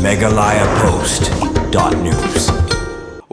Meghalaya Post.news.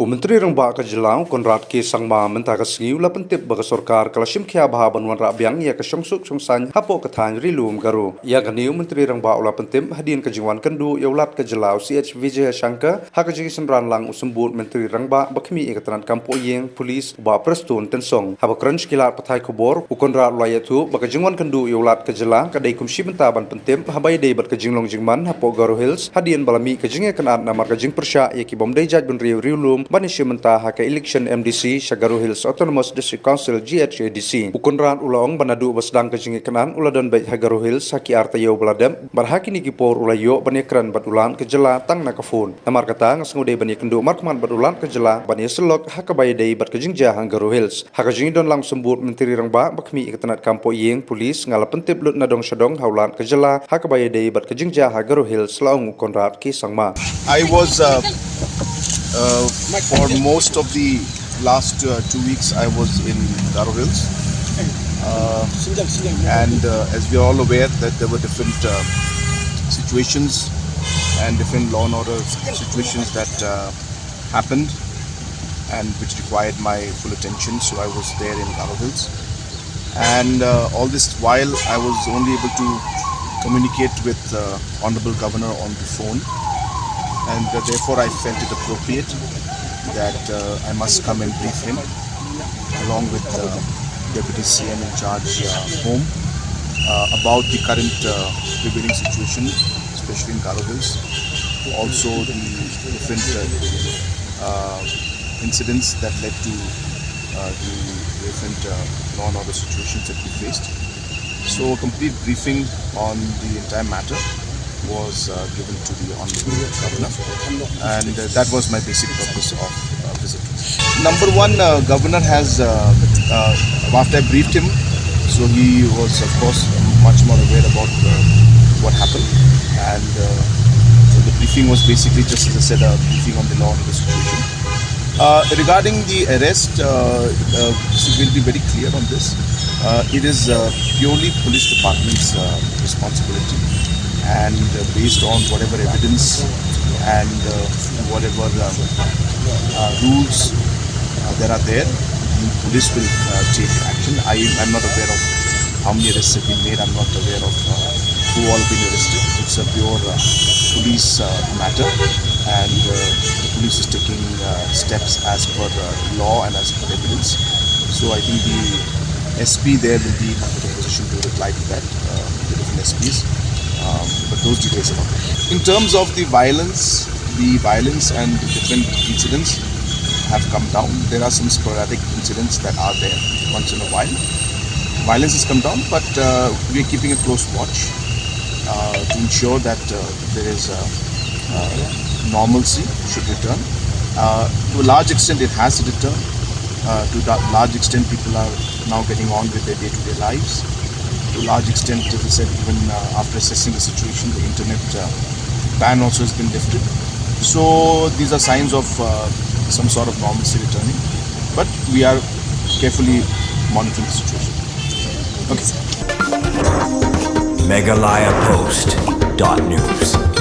Menteri Rangba ka Jelau Konrad K Sangma menta ka singiu la pentip ba ka sarkar kalasim khia bha banwan ra byang ya ka songsuk songsan hapo ka than rilum garu ya ganiu Menteri Rangba ula pentip hadin ka jingwan kandu yaulat ka Jelau CH Vijay Shankar ha ka jigi sanran lang usambut Menteri Rangba bakhmi ekatran kampo yeng police ba prestun tensong ha ba crunch kilat pathai khobor u Konrad la yatu ba ka jingwan kandu yaulat ka Jela ka dai kumshi menta ban pentip ha bai dei bat ka jinglong jingman hapo Garo Hills hadin balami ka jinge kanat namar ka jing persya ya ki bomdai jaj bun rilum Banisya menta haka election MDC sa Garo Hills Autonomous District Council GHADC. Ukonran ulaong banadu basdang kajingi kanan uladan baik ha Garo Hills haki artayo baladem barhaki ni gipor ulayo banekran badulan kejela tang nakafon. Namar kata ngasngude banikendu markman badulan kejela bani selok haka bayadei bat kajingja hang Garo Hills. Haka jingi don lang sembut Menteri Rangba bakmi ikatanat kampo yeng polis ngala pentip lut nadong syadong haulan kejela haka bayadei bat kajingja ha Garo Hills laong Konrad K Sangma. I was for most of the last 2 weeks I was in Garo Hills and as we are all aware that there were different situations and different law and order situations that happened and which required my full attention, so I was there in Garo Hills and all this while I was only able to communicate with Honorable Governor on the phone. And therefore I felt it appropriate that I must come and brief him along with Deputy CM in charge home about the current prevailing situation, especially in Garo Hills. Also the different incidents that led to the different law and order situations that we faced. So a complete briefing on the entire matter was given to the Honorable Governor, and that was my basic purpose of visit. Number one, Governor has, after I briefed him, so he was of course much more aware about what happened, and so the briefing was basically just, as I said, a briefing on the law and the situation. Regarding the arrest, we'll be very clear on this. It is purely police department's responsibility. And based on whatever evidence and whatever rules that are there, the police will take action. I'm not aware of how many arrests have been made. I'm not aware of who all have been arrested. It's a pure police matter, and the police is taking steps as per law and as per evidence. So I think the SP there will be in a better position to reply to that, the different SPs. But those details are not there. In terms of the violence and the different incidents have come down. There are some sporadic incidents that are there once in a while. Violence has come down, but we are keeping a close watch to ensure that there is normalcy should return. To a large extent, it has returned. To a large extent, people are now getting on with their day-to-day lives. To a large extent, as I said, even after assessing the situation, the internet ban also has been lifted. So these are signs of some sort of normalcy returning. But we are carefully monitoring the situation. Okay. Meghalaya Post.news.